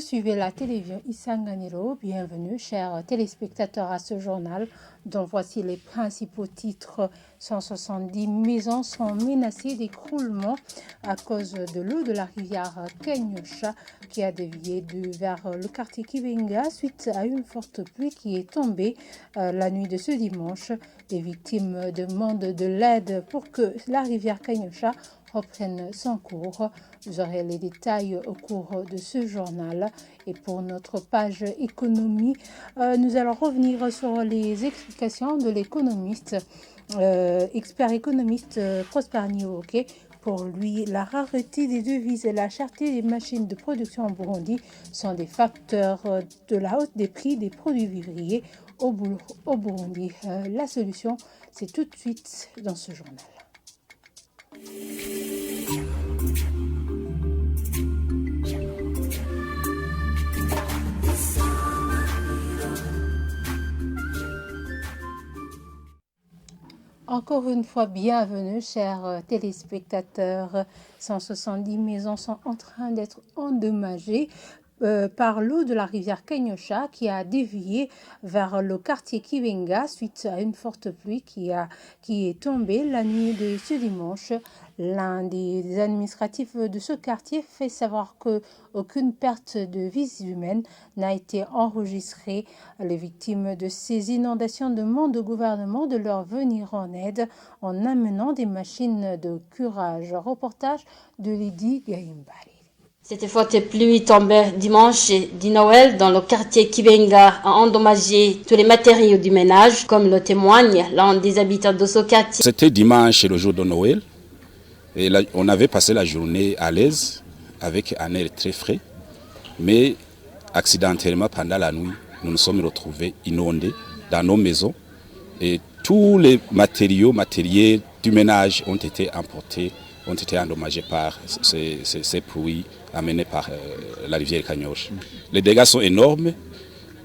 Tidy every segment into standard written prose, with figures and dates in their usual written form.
suivez la télévision Isanganiro. Bienvenue, chers téléspectateurs, à ce journal dont voici les principaux titres. 170 maisons sont menacées d'écroulement à cause de l'eau de la rivière Kanyosha qui a dévié vers le quartier Kibenga suite à une forte pluie qui est tombée la nuit de ce dimanche. Les victimes demandent de l'aide pour que la rivière Kanyosha reprenne son cours. Vous aurez les détails au cours de ce journal. Et pour notre page économie, nous allons revenir sur les explications de l'économiste, expert économiste Prosper Niwoke. Pour lui, la rareté des devises et la cherté des machines de production en Burundi sont des facteurs de la hausse des prix des produits vivriers au Burundi. La solution, c'est tout de suite dans ce journal. Encore une fois, bienvenue, chers téléspectateurs. 170 maisons sont en train d'être endommagées par l'eau de la rivière Kanyosha qui a dévié vers le quartier Kibenga suite à une forte pluie qui est tombée la nuit de ce dimanche. L'un des administratifs de ce quartier fait savoir qu'aucune perte de vies humaines n'a été enregistrée. Les victimes de ces inondations demandent au gouvernement de leur venir en aide en amenant des machines de curage. Reportage de Lydie Gahimbali. Cette forte pluie tombée dimanche de Noël dans le quartier Kibenga a endommagé tous les matériaux du ménage, comme le témoigne l'un des habitants de ce quartier. C'était dimanche, le jour de Noël, et là, on avait passé la journée à l'aise avec un air très frais, mais accidentellement pendant la nuit, nous nous sommes retrouvés inondés dans nos maisons et tous les matériels du ménage ont été emportés, ont été endommagés par ces pluies amenées par la rivière Kanyosha. Les dégâts sont énormes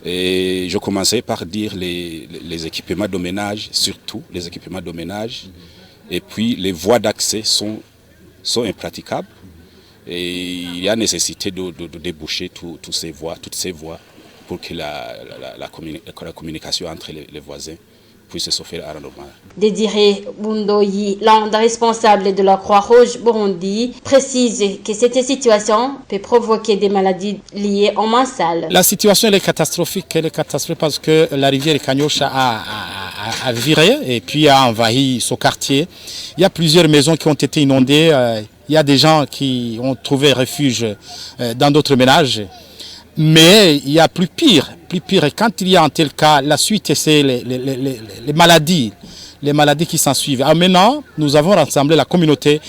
et je commençais par dire les équipements de ménage, surtout les équipements de ménage, et puis les voies d'accès sont impraticables et il y a nécessité de déboucher toutes ces voies pour que la communication entre les voisins puisse se faire à normal. Désiré Bundoyi, l'un des responsables de la Croix-Rouge Burundi, précise que cette situation peut provoquer des maladies liées au mensal. La situation elle est catastrophique parce que la rivière Kanyosha a viré et puis a envahi ce quartier. Il y a plusieurs maisons qui ont été inondées. Il y a des gens qui ont trouvé refuge dans d'autres ménages. Mais il y a plus pire. Et quand il y a en tel cas, la suite, c'est les maladies qui s'en suivent. Maintenant, nous avons rassemblé la communauté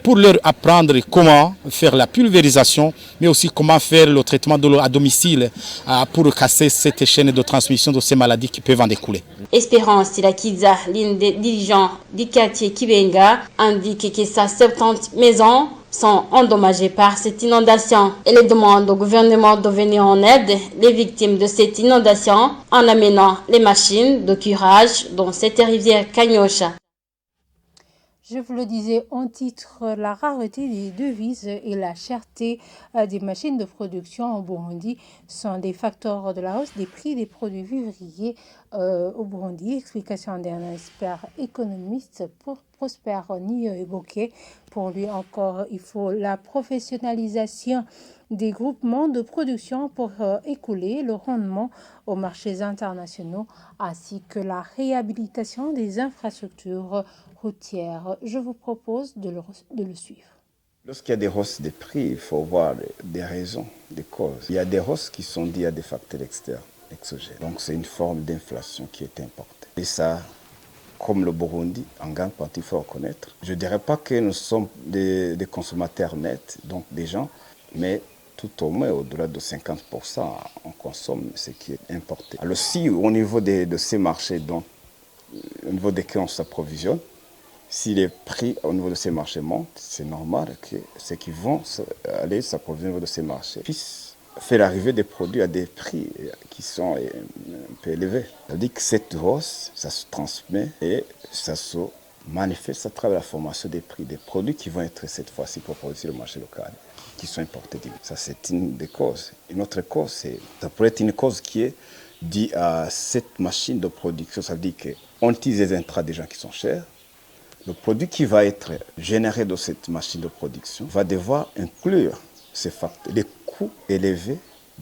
pour leur apprendre comment faire la pulvérisation, mais aussi comment faire le traitement de l'eau à domicile pour casser cette chaîne de transmission de ces maladies qui peuvent en découler. Espérance Tilakiza, l'une des dirigeants du quartier Kibenga, indique que 70 maisons sont endommagées par cette inondation. Elle demande au gouvernement de venir en aide les victimes de cette inondation en amenant les machines de curage dans cette rivière Kanyosha. Je vous le disais en titre, la rareté des devises et la cherté des machines de production au Burundi sont des facteurs de la hausse des prix des produits vivriers au Burundi. Explication d'un expert économiste pour Prosper Niwoke. Pour lui encore, il faut la professionnalisation des groupements de production pour écouler le rendement aux marchés internationaux ainsi que la réhabilitation des infrastructures routières. Je vous propose de le suivre. Lorsqu'il y a des hausses de prix, il faut voir des raisons, des causes. Il y a des hausses qui sont liées à des facteurs externes, exogènes. Donc c'est une forme d'inflation qui est importante. Et ça, comme le Burundi, en grande partie, il faut reconnaître. Je ne dirais pas que nous sommes des consommateurs nets, donc des gens, mais tout au moins au-delà de 50%, on consomme ce qui est importé. Alors si au niveau de ces marchés, donc, au niveau desquels on s'approvisionne, si les prix au niveau de ces marchés montent, c'est normal que ceux qui vont aller s'approvisionner au niveau de ces marchés puissent faire arriver des produits à des prix qui sont un peu élevés. Ça veut dire que cette hausse, ça se transmet et ça se manifeste à travers la formation des prix des produits qui vont être cette fois-ci proposés sur le marché local, qui sont importés. Ça, c'est une des causes. Une autre cause, ça pourrait être une cause qui est due à cette machine de production. Ça veut dire qu'on utilise les intrants des gens qui sont chers. Le produit qui va être généré de cette machine de production va devoir inclure ces facteurs, les coûts élevés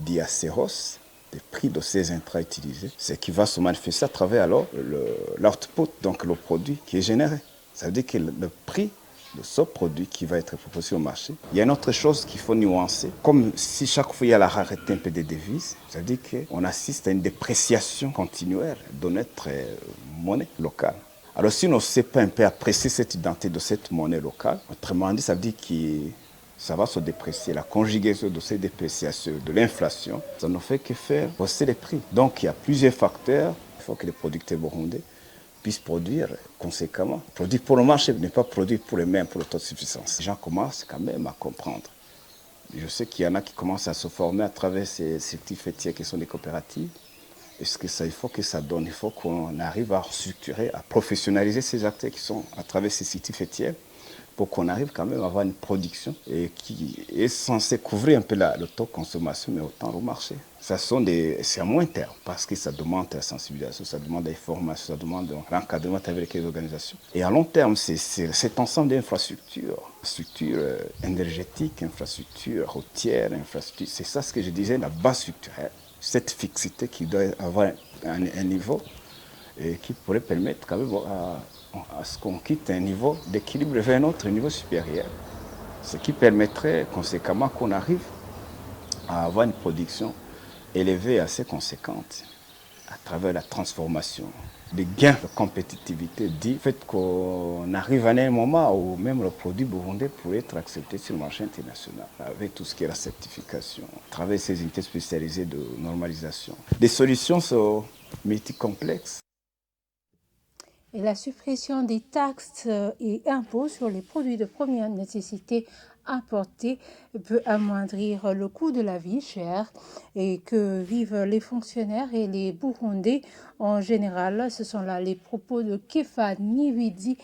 liés à ces hausses des prix de ces intrants utilisés, ce qui va se manifester à travers alors l'output, donc le produit qui est généré. Ça veut dire que le prix de ce produit qui va être proposé au marché. Il y a une autre chose qu'il faut nuancer. Comme si chaque fois il y a la rareté un peu des devises, ça veut dire qu'on assiste à une dépréciation continuelle de notre monnaie locale. Alors si on ne sait pas un peu apprécier cette identité de cette monnaie locale, autrement dit, ça veut dire que ça va se déprécier. La conjugaison de ces dépréciations, de l'inflation, ça ne fait que faire hausser les prix. Donc il y a plusieurs facteurs. Il faut que les producteurs burundais puissent produire conséquemment. Produire pour le marché, ne pas produire pour les mêmes, pour l'autosuffisance. Les gens commencent quand même à comprendre. Je sais qu'il y en a qui commencent à se former à travers ces petits fêtiers qui sont des coopératives. Est-ce que ça, il faut que ça donne, il faut qu'on arrive à structurer, à professionnaliser ces acteurs qui sont à travers ces sites fêtiers pour qu'on arrive quand même à avoir une production et qui est censée couvrir un peu le taux de consommation, mais autant au marché. C'est à moins terme parce que ça demande la sensibilisation, ça demande la formation, ça demande un encadrement avec les organisations. Et à long terme, c'est cet ensemble d'infrastructures, infrastructures énergétiques, infrastructures routières, infrastructures, c'est ça ce que je disais, la base structurelle. Cette fixité qui doit avoir un niveau et qui pourrait permettre quand même à ce qu'on quitte un niveau d'équilibre vers un autre niveau supérieur. Ce qui permettrait conséquemment qu'on arrive à avoir une production élevée assez conséquente à travers la transformation, des gains de compétitivité du fait qu'on arrive à un moment où même le produit burundais pourrait être accepté sur le marché international avec tout ce qui est la certification, à travers ces unités spécialisées de normalisation. Les solutions sont multicomplexes. Et la suppression des taxes et impôts sur les produits de première nécessité importés peut amoindrir le coût de la vie chère et que vivent les fonctionnaires et les Burundais en général. Ce sont là les propos de Kefa Niwidi,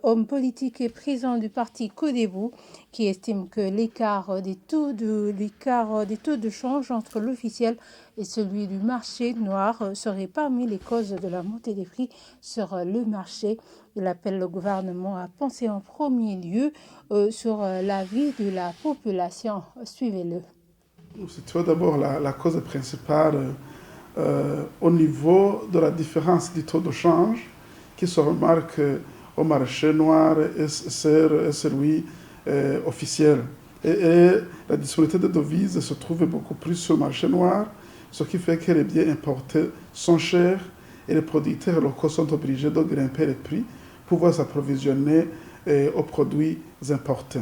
homme politique et président du parti Codebu, qui estime que l'écart des taux de change entre l'officiel et celui du marché noir serait parmi les causes de la montée des prix sur le marché. Il appelle le gouvernement à penser en premier lieu sur la vie de la population. Suivez-le. C'est tout d'abord la cause principale au niveau de la différence du taux de change qui se remarque au marché noir et celui officiel. Et la disponibilité de devises se trouve beaucoup plus sur le marché noir, ce qui fait que les biens importés sont chers et les producteurs locaux sont obligés de grimper les prix pour pouvoir s'approvisionner aux produits importés.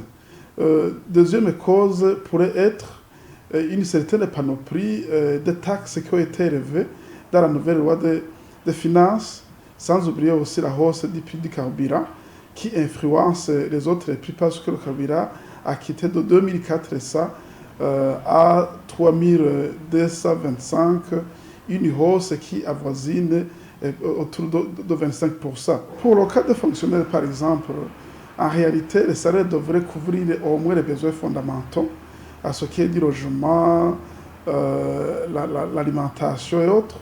Deuxième cause pourrait être une certaine panoplie de taxes qui ont été élevées dans la nouvelle loi de finances, sans oublier aussi la hausse du prix du carburant qui influence les autres prix parce que le carburant a quitté de 2400 à 3225, une hausse qui avoisine autour de 25%. Pour le cas de fonctionnaires, par exemple, en réalité, les salaires devraient couvrir au moins les besoins fondamentaux, à ce qui est du logement, l'alimentation et autres.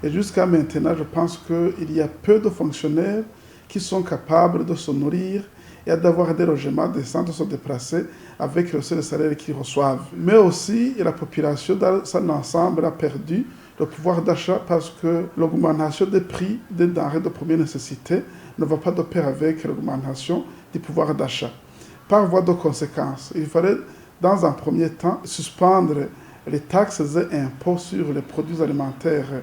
Et jusqu'à maintenant, je pense qu'il y a peu de fonctionnaires qui sont capables de se nourrir et d'avoir des logements décents, de se déplacer avec le seul salaire qu'ils reçoivent. Mais aussi, la population dans son ensemble a perdu le pouvoir d'achat parce que l'augmentation des prix des denrées de première nécessité ne va pas de pair avec l'augmentation du pouvoir d'achat. Par voie de conséquence, il fallait dans un premier temps suspendre les taxes et impôts sur les produits alimentaires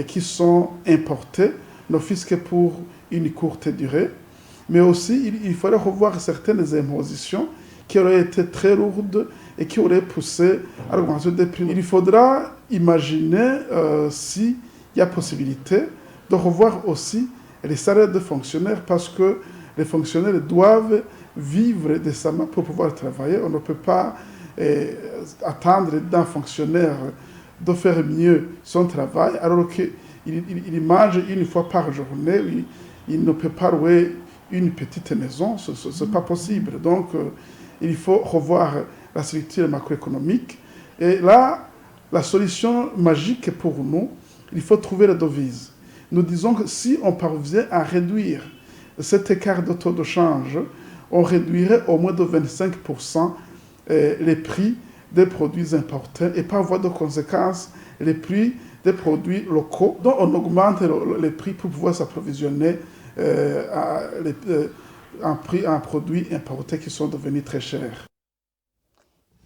qui sont importés, ne fût-ce que pour une courte durée. Mais aussi, il fallait revoir certaines impositions qui auraient été très lourdes et qui auraient poussé à l'augmentation des prix. Il faudra imaginer s'il y a possibilité de revoir aussi les salaires des fonctionnaires parce que les fonctionnaires doivent vivre décemment pour pouvoir travailler. On ne peut pas attendre d'un fonctionnaire de faire mieux son travail alors qu'il mange une fois par journée. Il ne peut pas louer une petite maison, ce n'est pas possible. Donc, il faut revoir la structure macroéconomique. Et là, la solution magique pour nous, il faut trouver la devise. Nous disons que si on parvient à réduire cet écart de taux de change, on réduirait au moins de 25% les prix des produits importés et par voie de conséquence, les prix des produits locaux. Donc on augmente les prix pour pouvoir s'approvisionner en produits importés qui sont devenus très chers.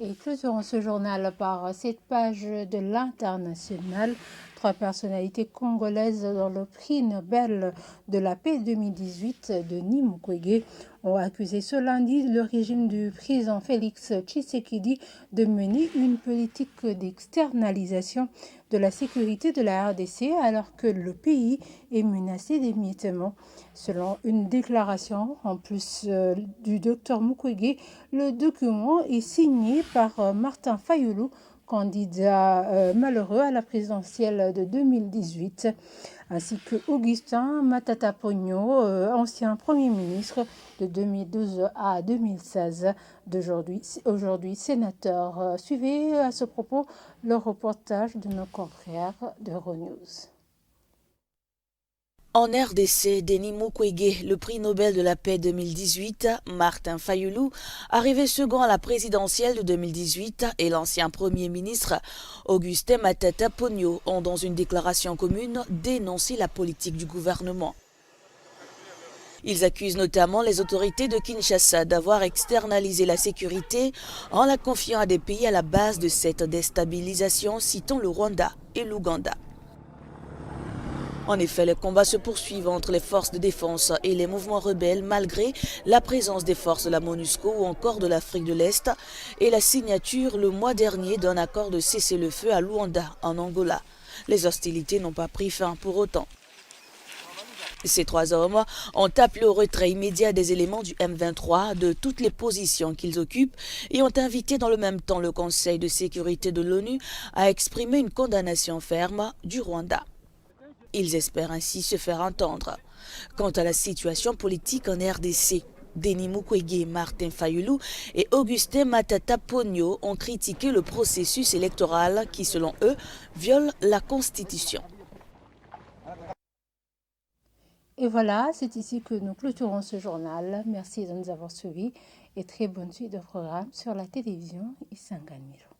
Et clôturons ce journal par cette page de l'international. 3 personnalités congolaises dans le prix Nobel de la paix 2018, Denis Mukwege, ont accusé ce lundi le régime du président Félix Tshisekedi de mener une politique d'externalisation de la sécurité de la RDC alors que le pays est menacé d'émiettement. Selon une déclaration, en plus du docteur Mukwege, le document est signé par Martin Fayulu, candidat malheureux à la présidentielle de 2018, ainsi que Augustin Matata Ponyo, ancien Premier ministre de 2012 à 2016, aujourd'hui sénateur. Suivez à ce propos le reportage de nos confrères d'Euronews. En RDC, Denis Mukwege, le prix Nobel de la paix 2018, Martin Fayulu, arrivé second à la présidentielle de 2018, et l'ancien Premier ministre Augustin Matata Ponyo ont dans une déclaration commune dénoncé la politique du gouvernement. Ils accusent notamment les autorités de Kinshasa d'avoir externalisé la sécurité en la confiant à des pays à la base de cette déstabilisation, citant le Rwanda et l'Ouganda. En effet, les combats se poursuivent entre les forces de défense et les mouvements rebelles malgré la présence des forces de la MONUSCO ou encore de l'Afrique de l'Est et la signature le mois dernier d'un accord de cessez-le-feu à Luanda, en Angola. Les hostilités n'ont pas pris fin pour autant. Ces 3 hommes ont appelé au retrait immédiat des éléments du M23 de toutes les positions qu'ils occupent et ont invité dans le même temps le Conseil de sécurité de l'ONU à exprimer une condamnation ferme du Rwanda. Ils espèrent ainsi se faire entendre. Quant à la situation politique en RDC, Denis Mukwege, Martin Fayulu et Augustin Matata Ponyo ont critiqué le processus électoral qui, selon eux, viole la Constitution. Et voilà, c'est ici que nous clôturons ce journal. Merci de nous avoir suivis et très bonne suite de programme sur la télévision Isanganiro.